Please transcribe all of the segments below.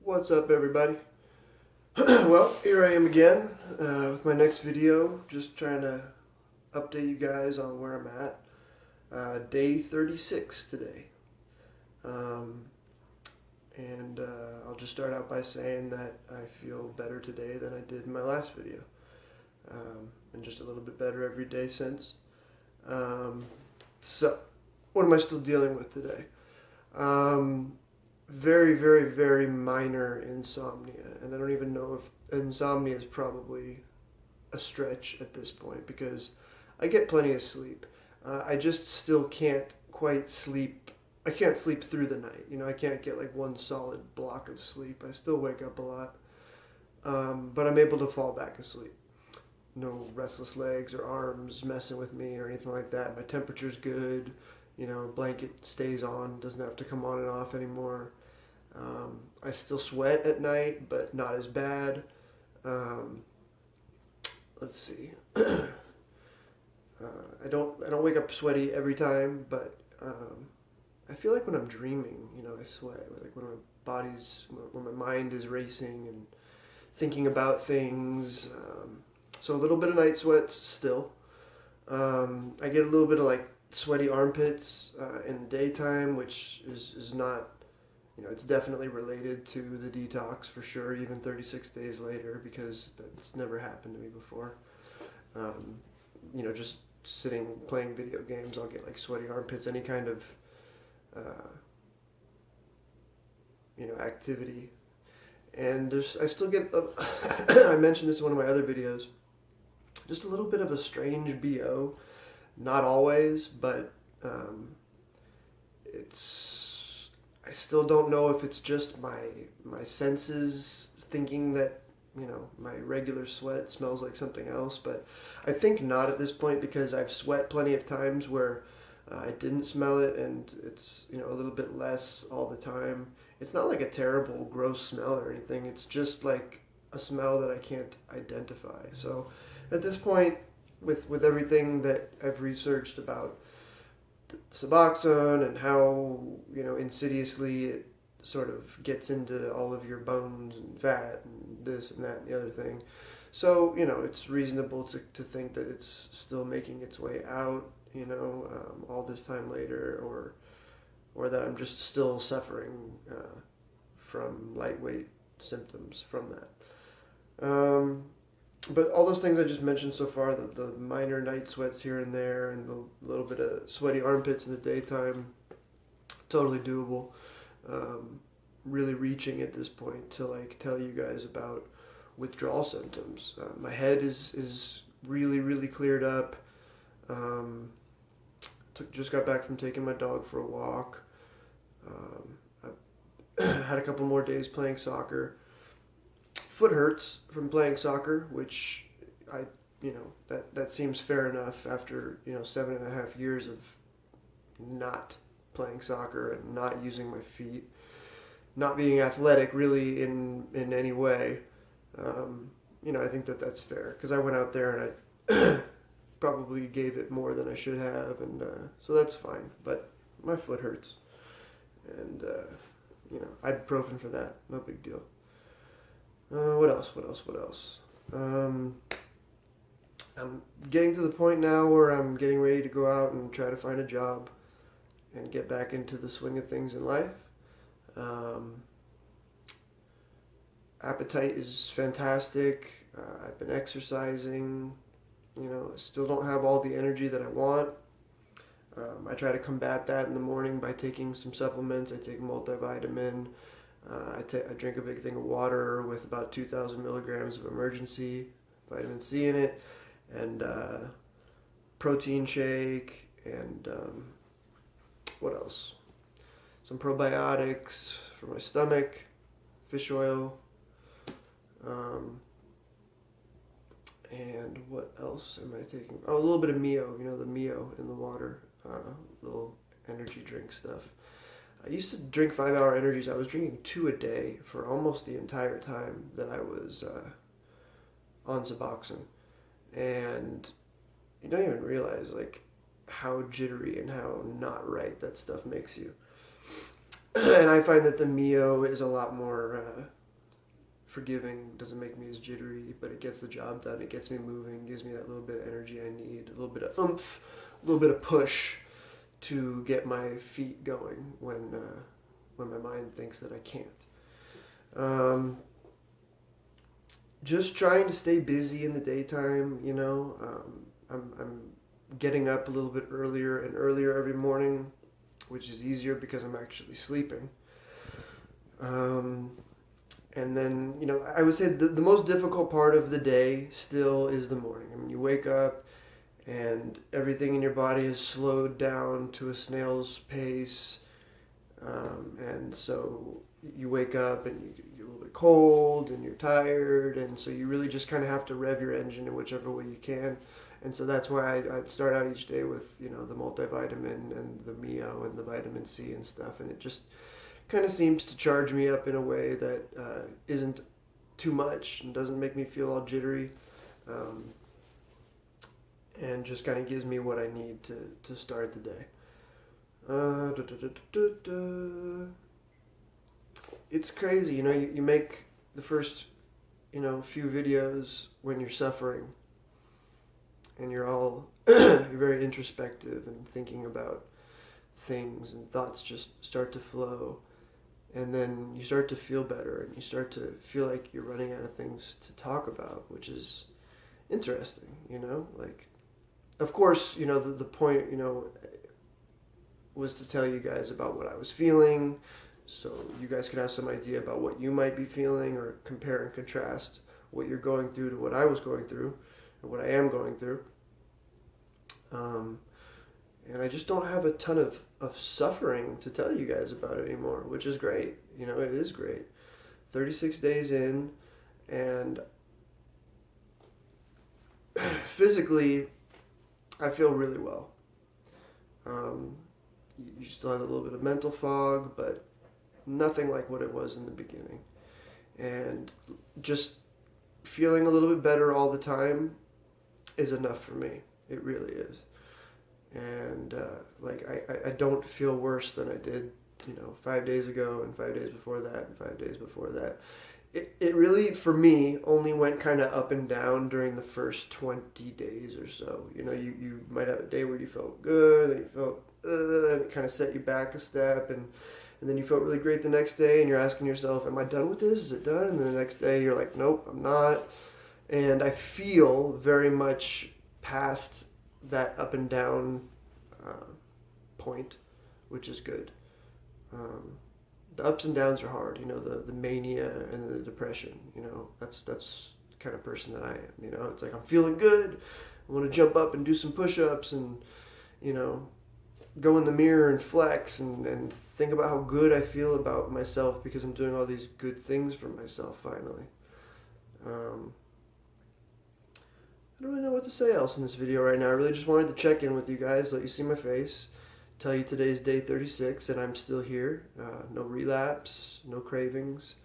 What's up, everybody? Well, here I am again with my next video. Just trying to update you guys on where I'm at. Day 36 today. Um, and I'll just start out by saying that I feel better today than I did in my last video. And just a little bit better every day since. So, what am I still dealing with today? Very, very, very minor insomnia, and I don't even know if insomnia is probably a stretch at this point because I get plenty of sleep. I just still can't quite sleep. I can't sleep through the night. I can't get like one solid block of sleep. I still wake up a lot, but I'm able to fall back asleep. No restless legs or arms messing with me or anything like that. My temperature's good. Blanket stays on, doesn't have to come on and off anymore. I still sweat at night, but not as bad. Um, let's see. I don't wake up sweaty every time, but I feel like when I'm dreaming, I sweat. Like when my mind is racing and thinking about things. So a little bit of night sweats still. I get a little bit of like sweaty armpits in the daytime, which is not, it's definitely related to the detox for sure, even 36 days later, because that's never happened to me before. Just sitting playing video games, I'll get like sweaty armpits, any kind of, activity. And I still get, I mentioned this in one of my other videos, just a little bit of a strange BO. Not always, but I still don't know if it's just my senses thinking that my regular sweat smells like something else, but I think not at this point because I've sweat plenty of times where I didn't smell it, and it's a little bit less all the time. It's not like a terrible gross smell or anything. It's just like a smell that I can't identify. So at this point, with everything that I've researched about Suboxone and how insidiously it sort of gets into all of your bones and fat and this and that and the other thing, so it's reasonable to think that it's still making its way out, all this time later, or that I'm just still suffering from lightweight symptoms from that. But all those things I just mentioned so far, the minor night sweats here and there, and the little bit of sweaty armpits in the daytime, totally doable. Really reaching at this point to like tell you guys about withdrawal symptoms. My head is really, really cleared up. Just got back from taking my dog for a walk. I had a couple more days playing soccer. Foot hurts from playing soccer, which that seems fair enough after 7.5 years of not playing soccer and not using my feet, not being athletic really in any way. I think that's fair because I went out there and I probably gave it more than I should have, and so that's fine. But my foot hurts, and ibuprofen for that, no big deal. What else? I'm getting to the point now where I'm getting ready to go out and try to find a job and get back into the swing of things in life. Appetite is fantastic. I've been exercising. I still don't have all the energy that I want. I try to combat that in the morning by taking some supplements. I take multivitamin. I drink a big thing of water with about 2,000 milligrams of emergency vitamin C in it, and protein shake, and what else? Some probiotics for my stomach, fish oil, and what else am I taking? Oh, a little bit of Mio, the Mio in the water, little energy drink stuff. I used to drink 5-hour energies. I was drinking 2 a day for almost the entire time that I was on Suboxone. And you don't even realize like how jittery and how not right that stuff makes you. And I find that the Mio is a lot more forgiving, doesn't make me as jittery, but it gets the job done. It gets me moving, gives me that little bit of energy I need, a little bit of oomph, a little bit of push to get my feet going when my mind thinks that I can't. Just trying to stay busy in the daytime, you know. I'm getting up a little bit earlier and earlier every morning, which is easier because I'm actually sleeping. And then, you know, I would say the most difficult part of the day still is the morning. I mean, you wake up and everything in your body is slowed down to a snail's pace. And so you wake up and you're a little bit cold and you're tired. And so you really just kind of have to rev your engine in whichever way you can. And so that's why I start out each day with, you know, the multivitamin and the Mio and the vitamin C and stuff. And it just kind of seems to charge me up in a way that isn't too much and doesn't make me feel all jittery, and just kind of gives me what I need to start the day. It's crazy, you know, you make the first, you know, few videos when you're suffering and you're all you're very introspective and thinking about things, and thoughts just start to flow. And then you start to feel better and you start to feel like you're running out of things to talk about, which is interesting, you know? Like, of course, you know, the point, you know, was to tell you guys about what I was feeling, so you guys could have some idea about what you might be feeling, or compare and contrast what you're going through to what I was going through, or what I am going through. And I just don't have a ton of suffering to tell you guys about it anymore, which is great. You know, it is great. 36 days in, and physically, I feel really well. You still have a little bit of mental fog, but nothing like what it was in the beginning. And just feeling a little bit better all the time is enough for me. It really is. And like I don't feel worse than I did, you know, 5 days ago, and 5 days before that, and 5 days before that. It really, for me, only went kind of up and down during the first 20 days or so. You know, you might have a day where you felt good, and you felt, and it kind of set you back a step, and then you felt really great the next day, and you're asking yourself, am I done with this? Is it done? And then the next day you're like, nope, I'm not. And I feel very much past that up and down point, which is good. The ups and downs are hard, you know, the mania and the depression, you know, that's the kind of person that I am, you know. It's like I'm feeling good, I want to jump up and do some push-ups and, you know, go in the mirror and flex and think about how good I feel about myself because I'm doing all these good things for myself finally. I don't really know what to say else in this video right now. I really just wanted to check in with you guys, let you see my face, tell you today's day 36 and I'm still here. No relapse, no cravings.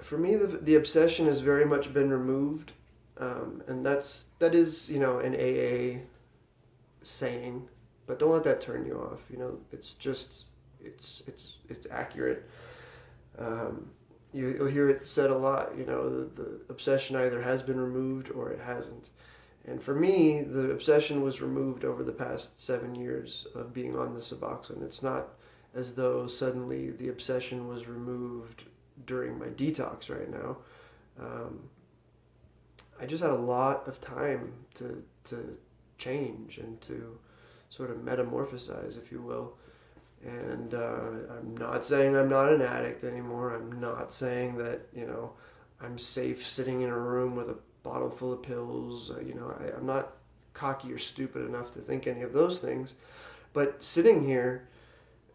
For me, the obsession has very much been removed, and that is, you know, an AA saying, but don't let that turn you off. You know, it's just it's accurate. You'll hear it said a lot. You know, the obsession either has been removed or it hasn't. And for me, the obsession was removed over the past 7 years of being on the Suboxone. It's not as though suddenly the obsession was removed during my detox right now. I just had a lot of time to change and to sort of metamorphosize, if you will. And I'm not saying I'm not an addict anymore. I'm not saying that, you know, I'm safe sitting in a room with a bottle full of pills. You know, I'm not cocky or stupid enough to think any of those things. But sitting here,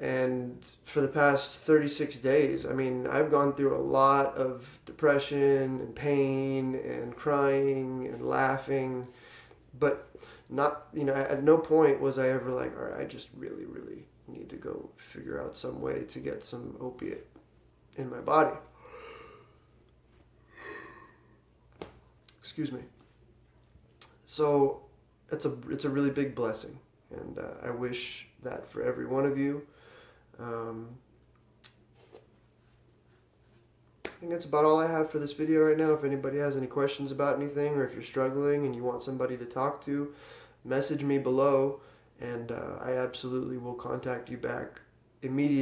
and for the past 36 days, I mean, I've gone through a lot of depression and pain and crying and laughing, but not, you know, at no point was I ever like, all right, I just really, really need to go figure out some way to get some opiate in my body. Excuse me. So it's a really big blessing, and I wish that for every one of you. I think that's about all I have for this video right now. If anybody has any questions about anything, or if you're struggling and you want somebody to talk to, message me below, and I absolutely will contact you back immediately.